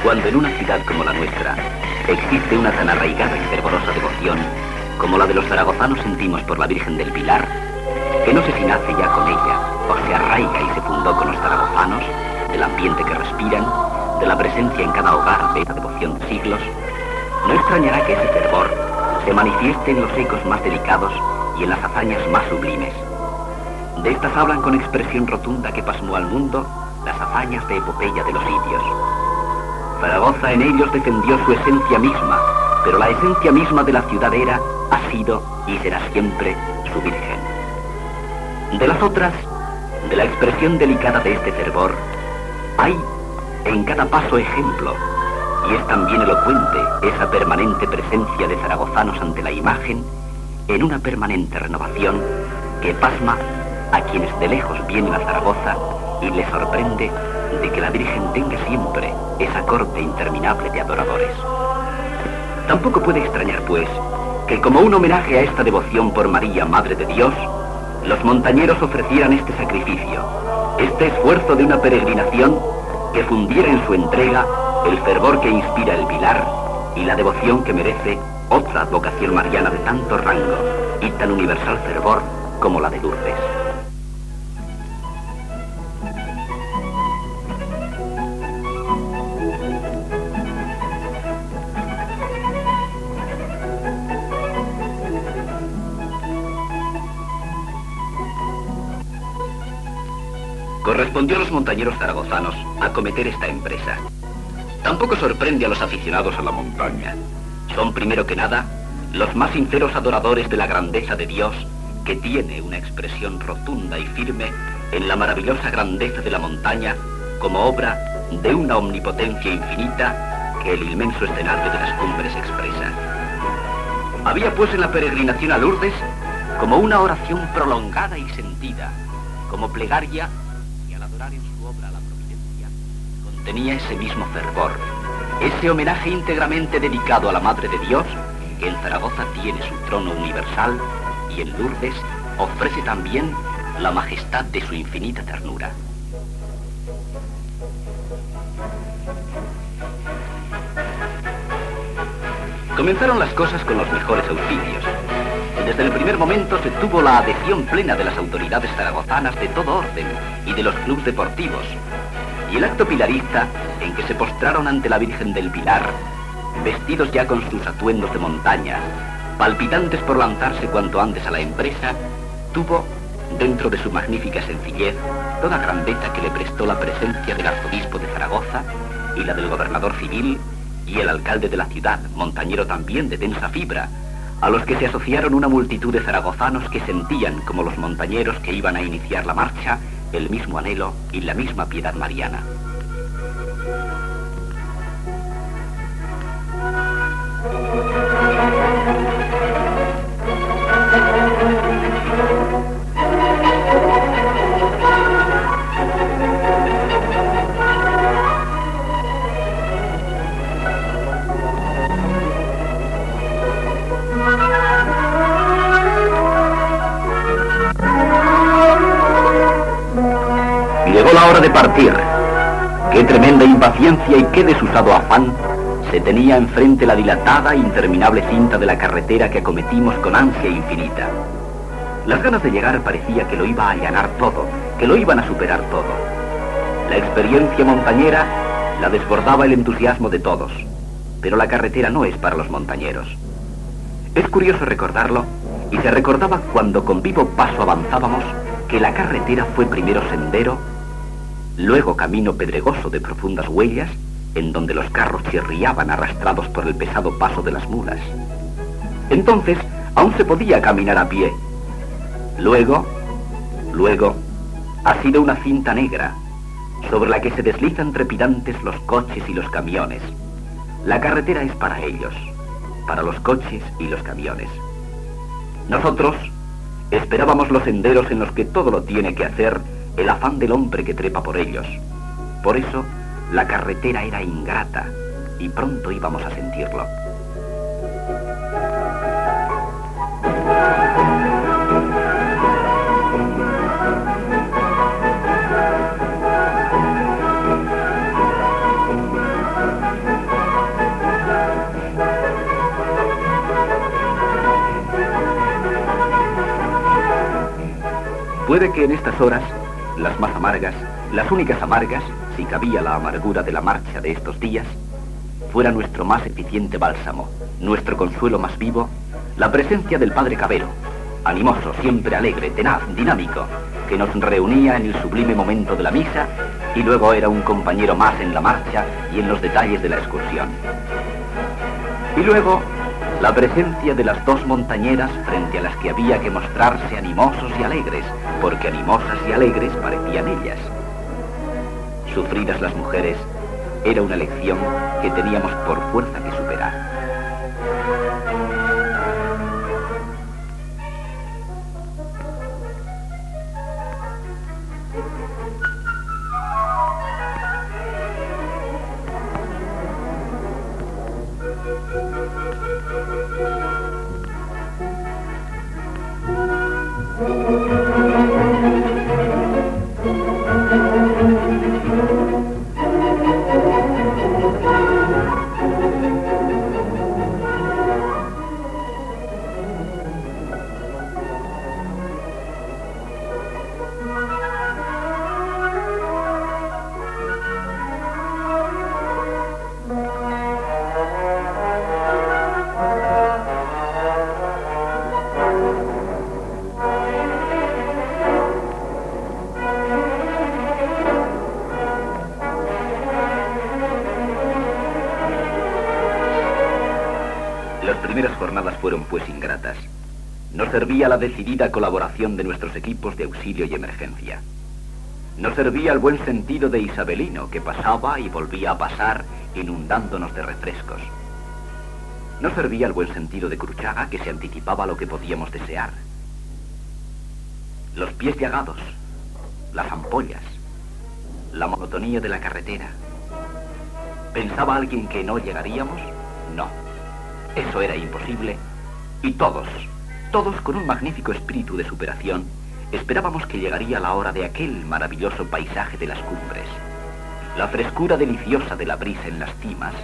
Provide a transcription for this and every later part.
Cuando en una ciudad como la nuestra existe una tan arraigada y fervorosa devoción como la de los zaragozanos sentimos por la Virgen del Pilar, que no sé si nace ya con ella o se arraiga y se fundó con los zaragozanos, del ambiente que respiran, de la presencia en cada hogar de esta devoción de siglos, no extrañará que ese fervor se manifieste en los ecos más delicados y en las hazañas más sublimes. De estas hablan con expresión rotunda que pasmó al mundo las hazañas de epopeya de los sitios. Zaragoza en ellos defendió su esencia misma, pero la esencia misma de la ciudad era, ha sido y será siempre su Virgen. De las otras, de la expresión delicada de este fervor, hay en cada paso ejemplo, y es también elocuente esa permanente presencia de zaragozanos ante la imagen, en una permanente renovación que pasma a quienes de lejos vienen a Zaragoza y les sorprende de que la Virgen tenga siempre esa corte interminable de adoradores. Tampoco puede extrañar, pues, que como un homenaje a esta devoción por María, Madre de Dios, los montañeros ofrecieran este sacrificio, este esfuerzo de una peregrinación que fundiera en su entrega el fervor que inspira el Pilar y la devoción que merece otra advocación mariana de tanto rango y tan universal fervor como la de Lourdes. Correspondió a los montañeros zaragozanos acometer esta empresa. Tampoco sorprende a los aficionados a la montaña. Son, primero que nada, los más sinceros adoradores de la grandeza de Dios, que tiene una expresión rotunda y firme en la maravillosa grandeza de la montaña como obra de una omnipotencia infinita que el inmenso escenario de las cumbres expresa. Había pues en la peregrinación a Lourdes como una oración prolongada y sentida, como plegaria, y al adorar en su obra a la providencia, contenía ese mismo fervor, ese homenaje íntegramente dedicado a la Madre de Dios, que en Zaragoza tiene su trono universal y en Lourdes ofrece también la majestad de su infinita ternura. Comenzaron las cosas con los mejores auxilios. Desde el primer momento se tuvo la adhesión plena de las autoridades zaragozanas de todo orden y de los clubes deportivos. Y el acto pilarista, en que se postraron ante la Virgen del Pilar, vestidos ya con sus atuendos de montaña, palpitantes por lanzarse cuanto antes a la empresa, tuvo, dentro de su magnífica sencillez, toda grandeza que le prestó la presencia del arzobispo de Zaragoza y la del gobernador civil y el alcalde de la ciudad, montañero también de densa fibra, a los que se asociaron una multitud de zaragozanos que sentían, como los montañeros que iban a iniciar la marcha, el mismo anhelo y la misma piedad mariana. Llegó la hora de partir. Qué tremenda impaciencia y qué desusado afán se tenía enfrente la dilatada e interminable cinta de la carretera que acometimos con ansia infinita. Las ganas de llegar parecía que lo iba a allanar todo, que lo iban a superar todo. La experiencia montañera la desbordaba el entusiasmo de todos, pero la carretera no es para los montañeros. Es curioso recordarlo, y se recordaba cuando con vivo paso avanzábamos que la carretera fue primero sendero, luego camino pedregoso de profundas huellas, en donde los carros chirriaban arrastrados por el pesado paso de las mulas. Entonces, aún se podía caminar a pie. Luego, ha sido una cinta negra, sobre la que se deslizan trepidantes los coches y los camiones. La carretera es para ellos, para los coches y los camiones. Nosotros esperábamos los senderos en los que todo lo tiene que hacer el afán del hombre que trepa por ellos. Por eso, la carretera era ingrata, y pronto íbamos a sentirlo. Puede que en estas horas, las más amargas, las únicas amargas, si cabía la amargura de la marcha de estos días, fuera nuestro más eficiente bálsamo, nuestro consuelo más vivo, la presencia del padre Cabero, animoso, siempre alegre, tenaz, dinámico, que nos reunía en el sublime momento de la misa y luego era un compañero más en la marcha y en los detalles de la excursión. Y luego, la presencia de las dos montañeras frente a las que había que mostrarse animosos y alegres, porque animosas y alegres parecían ellas. Sufridas las mujeres, era una lección que teníamos por fuerza que superar. Las primeras jornadas fueron pues ingratas. No servía la decidida colaboración de nuestros equipos de auxilio y emergencia. No servía el buen sentido de Isabelino, que pasaba y volvía a pasar, inundándonos de refrescos. No servía el buen sentido de Cruchaga, que se anticipaba a lo que podíamos desear. Los pies llagados, las ampollas, la monotonía de la carretera. ¿Pensaba alguien que no llegaríamos? No. Eso era imposible. Y todos con un magnífico espíritu de superación, esperábamos que llegaría la hora de aquel maravilloso paisaje de las cumbres. La frescura deliciosa de la brisa en las cimas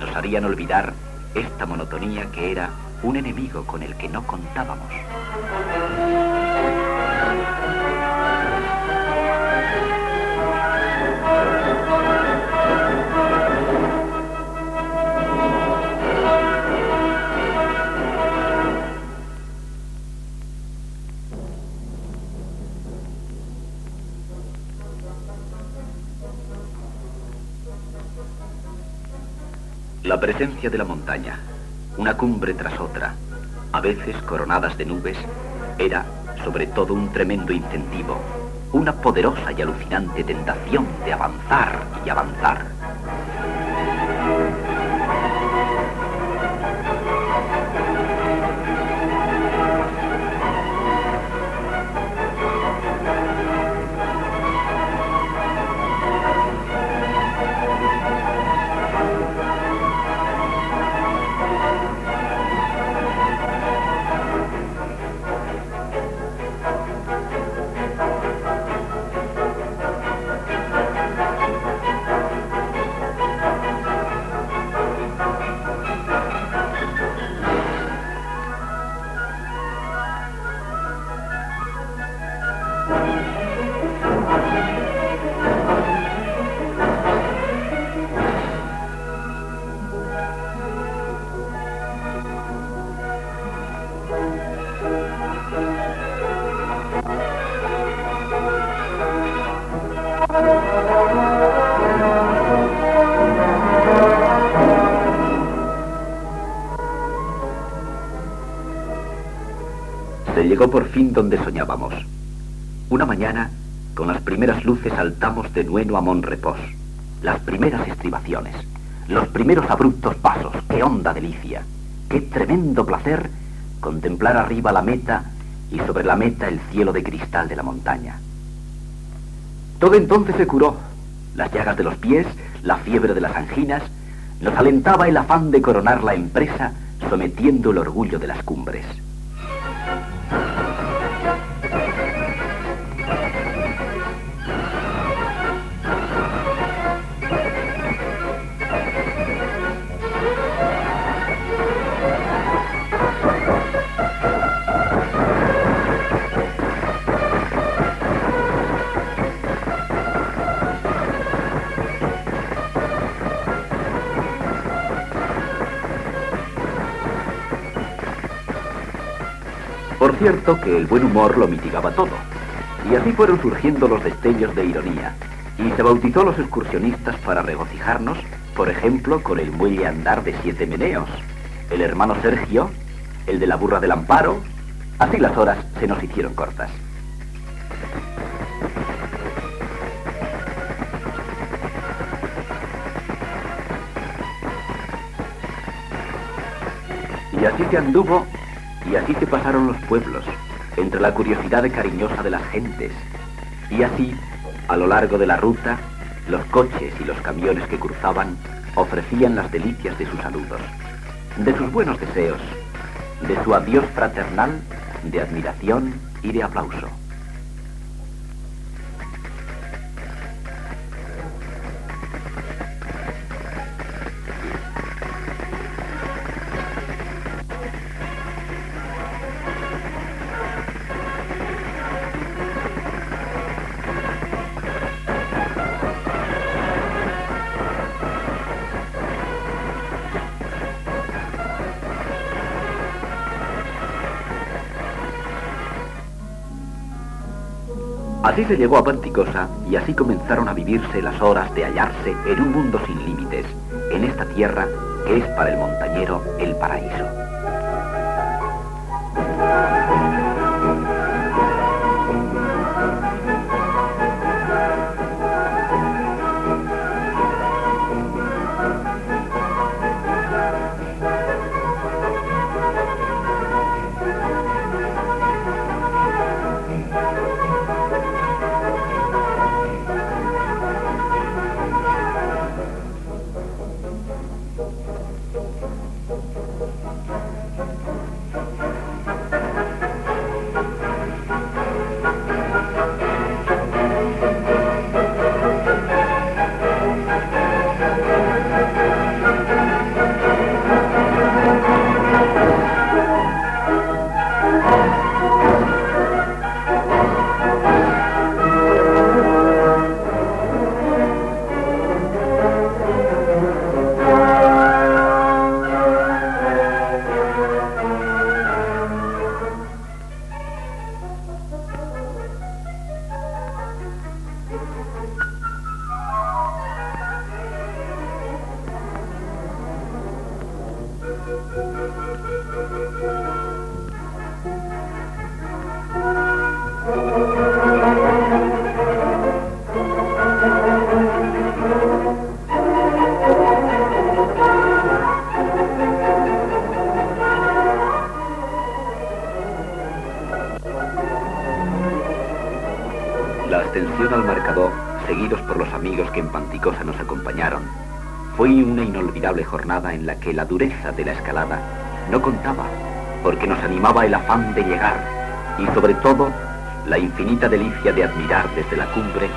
nos harían olvidar esta monotonía que era un enemigo con el que no contábamos. La presencia de la montaña, una cumbre tras otra, a veces coronadas de nubes, era, sobre todo, un tremendo incentivo, una poderosa y alucinante tentación de avanzar y avanzar. Se llegó por fin donde soñábamos. Una mañana, con las primeras luces saltamos de Nueno a Monrepós. Las primeras estribaciones, los primeros abruptos pasos, qué honda delicia, qué tremendo placer contemplar arriba la meta y sobre la meta el cielo de cristal de la montaña. Todo entonces se curó. Las llagas de los pies, la fiebre de las anginas, nos alentaba el afán de coronar la empresa, sometiendo el orgullo de las cumbres. cierto que el buen humor lo mitigaba todo, y así fueron surgiendo los destellos de ironía, y se bautizó a los excursionistas para regocijarnos, por ejemplo, con el muelle andar de 7 meneos, el hermano Sergio, el de la burra del Amparo. Así las horas se nos hicieron cortas. Y así se anduvo, y así se pasaron los pueblos, entre la curiosidad cariñosa de las gentes. Y así, a lo largo de la ruta, los coches y los camiones que cruzaban ofrecían las delicias de sus saludos, de sus buenos deseos, de su adiós fraternal, de admiración y de aplauso. Así se llegó a Panticosa y así comenzaron a vivirse las horas de hallarse en un mundo sin límites, en esta tierra que es para el montañero el paraíso. La ascensión al marcador, seguidos por los amigos que en Panticosa nos acompañaron, fue una inolvidable jornada en la que la dureza de la escalada no contaba, porque nos animaba el afán de llegar y sobre todo la infinita delicia de admirar desde la cumbre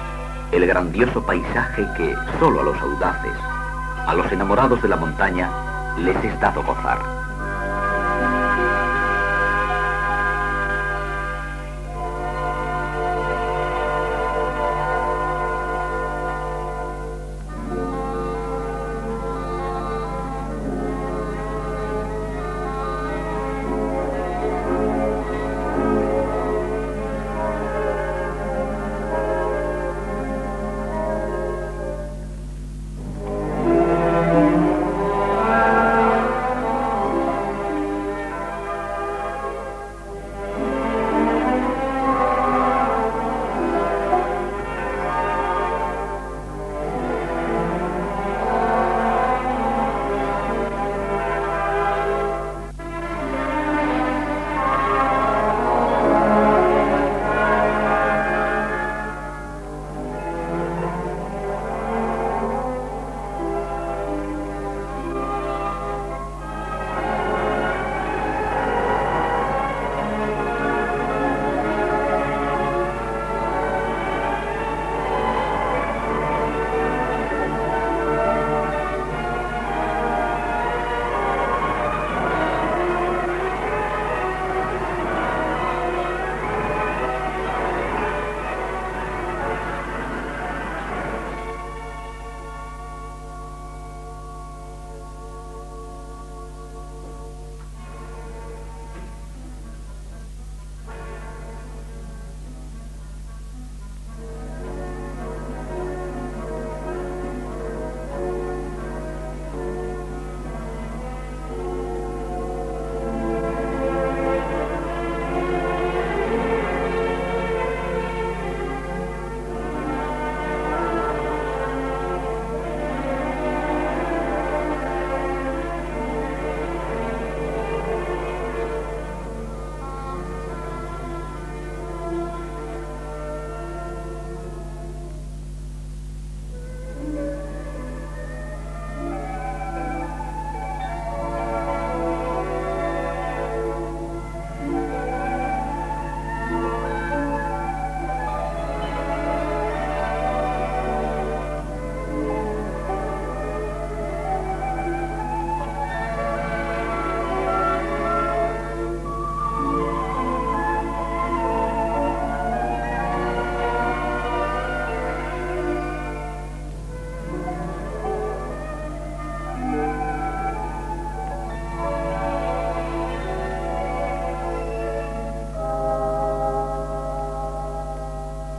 el grandioso paisaje que solo a los audaces, a los enamorados de la montaña, les es dado gozar.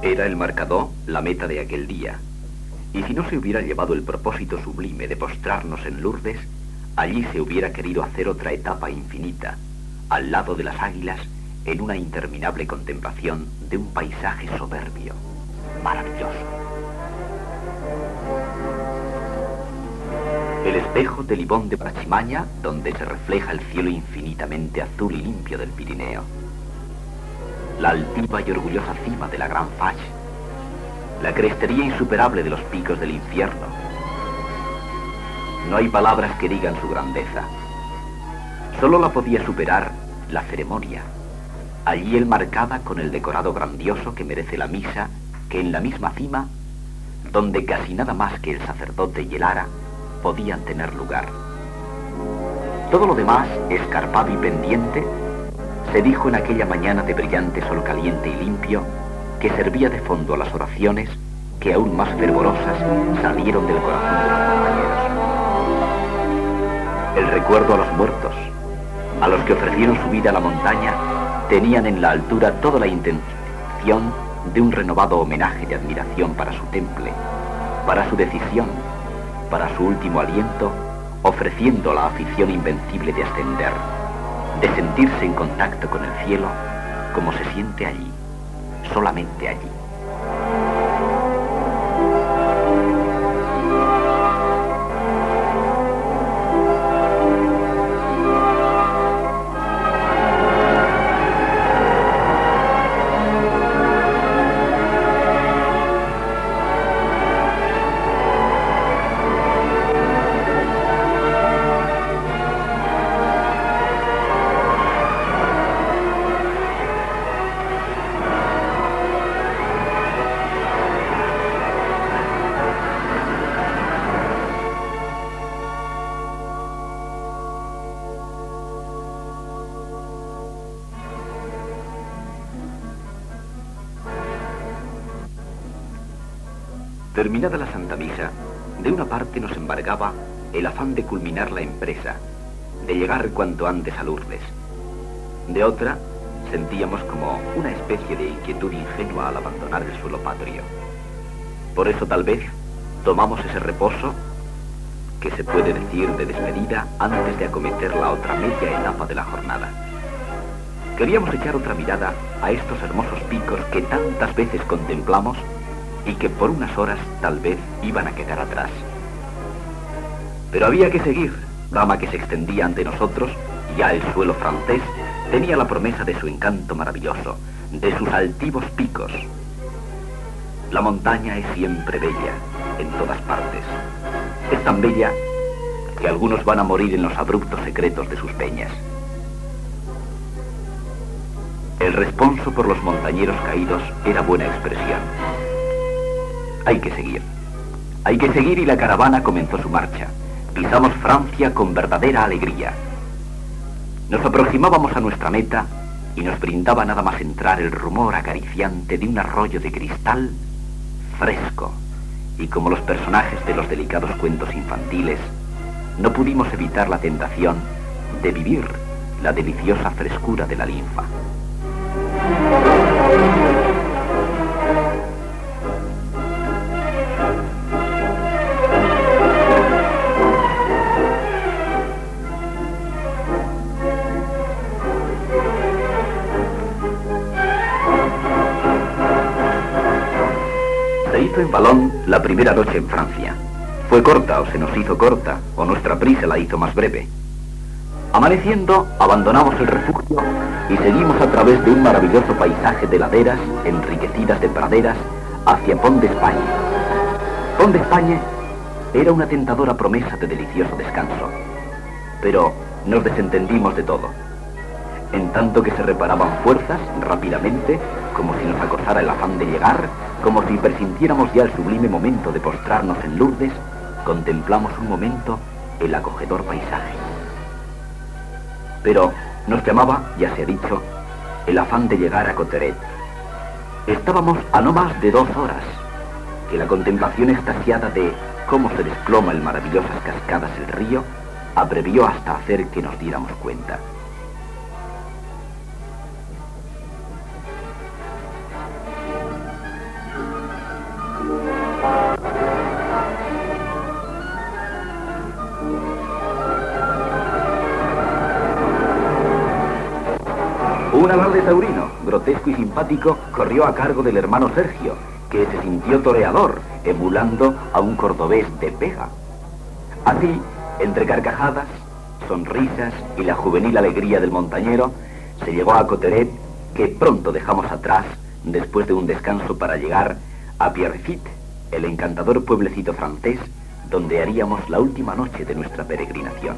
Era el marcador la meta de aquel día. Y si no se hubiera llevado el propósito sublime de postrarnos en Lourdes, allí se hubiera querido hacer otra etapa infinita, al lado de las águilas, en una interminable contemplación de un paisaje soberbio, maravilloso. El espejo de Libón de Brachimaña, donde se refleja el cielo infinitamente azul y limpio del Pirineo. La altiva y orgullosa cima de la Gran Fache. La crestería insuperable de los picos del infierno. No hay palabras que digan su grandeza. Solo la podía superar la ceremonia, allí enmarcada con el decorado grandioso que merece la misa, que en la misma cima, donde casi nada más que el sacerdote y el ara podían tener lugar. Todo lo demás, escarpado y pendiente, se dijo en aquella mañana de brillante sol caliente y limpio, que servía de fondo a las oraciones que aún más fervorosas salieron del corazón de los compañeros. El recuerdo a los muertos, a los que ofrecieron su vida a la montaña, tenían en la altura toda la intención de un renovado homenaje de admiración para su temple, para su decisión, para su último aliento, ofreciendo la afición invencible de ascender, de sentirse en contacto con el cielo como se siente allí, solamente allí. Terminada la Santa Misa, de una parte nos embargaba el afán de culminar la empresa, de llegar cuanto antes a Lourdes. De otra, sentíamos como una especie de inquietud ingenua al abandonar el suelo patrio. Por eso tal vez tomamos ese reposo, que se puede decir de despedida, antes de acometer la otra media etapa de la jornada. Queríamos echar otra mirada a estos hermosos picos que tantas veces contemplamos y que por unas horas tal vez iban a quedar atrás. Pero había que seguir. Dama que se extendía ante nosotros, ya el suelo francés tenía la promesa de su encanto maravilloso, de sus altivos picos. La montaña es siempre bella, en todas partes. Es tan bella que algunos van a morir en los abruptos secretos de sus peñas. El responso por los montañeros caídos era buena expresión. Hay que seguir y la caravana comenzó su marcha. Pisamos Francia con verdadera alegría. Nos aproximábamos a nuestra meta y nos brindaba nada más entrar el rumor acariciante de un arroyo de cristal fresco, y como los personajes de los delicados cuentos infantiles, no pudimos evitar la tentación de vivir la deliciosa frescura de la linfa. Se hizo en Balón la primera noche en Francia. Fue corta, o se nos hizo corta, o nuestra prisa la hizo más breve. Amaneciendo, abandonamos el refugio y seguimos a través de un maravilloso paisaje de laderas enriquecidas de praderas hacia Pont d'Espagne. Pont d'Espagne era una tentadora promesa de delicioso descanso, pero nos desentendimos de todo. En tanto que se reparaban fuerzas rápidamente, como si nos acosara el afán de llegar, como si presintiéramos ya el sublime momento de postrarnos en Lourdes, contemplamos un momento el acogedor paisaje. Pero nos llamaba, ya se ha dicho, el afán de llegar a Coteret. Estábamos a no más de 2 horas, que la contemplación extasiada de cómo se desploma en maravillosas cascadas el río abrevió hasta hacer que nos diéramos cuenta. Un alarde taurino, grotesco y simpático, corrió a cargo del hermano Sergio, que se sintió toreador, emulando a un cordobés de pega. Así, entre carcajadas, sonrisas y la juvenil alegría del montañero, se llegó a Coteret, que pronto dejamos atrás, después de un descanso para llegar a Pierrefitte, el encantador pueblecito francés, donde haríamos la última noche de nuestra peregrinación.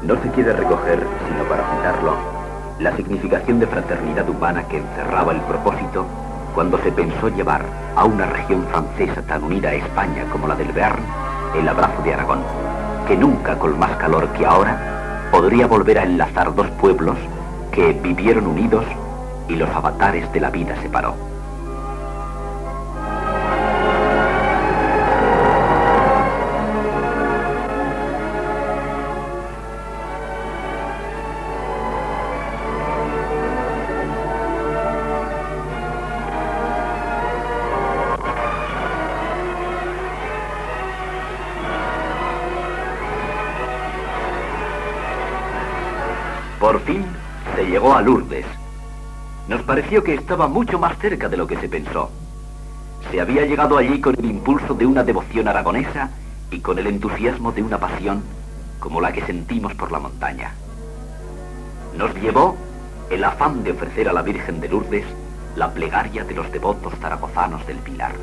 No se quiere recoger, sino para citarlo, la significación de fraternidad humana que encerraba el propósito cuando se pensó llevar a una región francesa tan unida a España como la del Béarn el abrazo de Aragón, que nunca con más calor que ahora podría volver a enlazar dos pueblos que vivieron unidos y los avatares de la vida separó. Por fin se llegó a Lourdes. Nos pareció que estaba mucho más cerca de lo que se pensó. Se había llegado allí con el impulso de una devoción aragonesa y con el entusiasmo de una pasión como la que sentimos por la montaña. Nos llevó el afán de ofrecer a la Virgen de Lourdes la plegaria de los devotos zaragozanos del Pilar.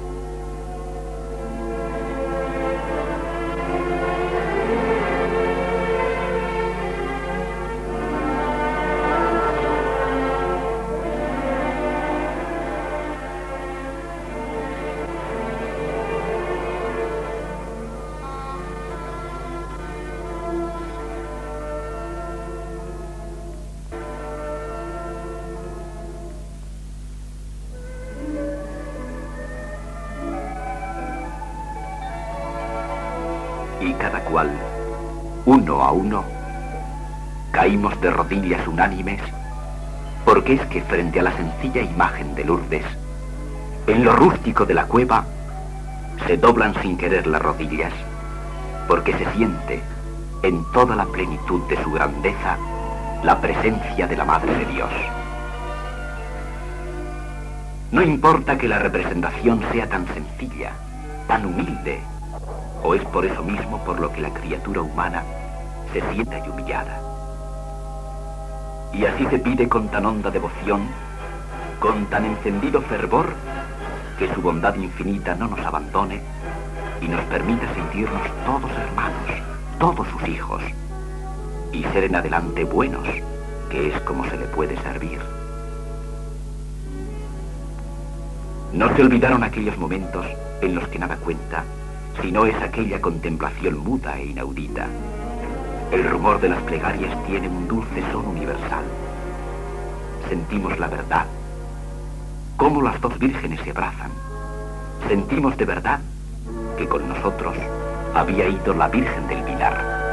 Y cada cual, uno a uno, caímos de rodillas unánimes, porque es que frente a la sencilla imagen de Lourdes, en lo rústico de la cueva, se doblan sin querer las rodillas, porque se siente, en toda la plenitud de su grandeza, la presencia de la Madre de Dios. No importa que la representación sea tan sencilla, tan humilde, o es por eso mismo por lo que la criatura humana se sienta y humillada. Y así se pide con tan honda devoción, con tan encendido fervor, que su bondad infinita no nos abandone y nos permita sentirnos todos hermanos, todos sus hijos, y ser en adelante buenos, que es como se le puede servir. No se olvidaron aquellos momentos en los que nada cuenta, sino es aquella contemplación muda e inaudita. El rumor de las plegarias tiene un dulce son universal. Sentimos la verdad, cómo las dos vírgenes se abrazan. Sentimos de verdad que con nosotros había ido la Virgen del Pilar.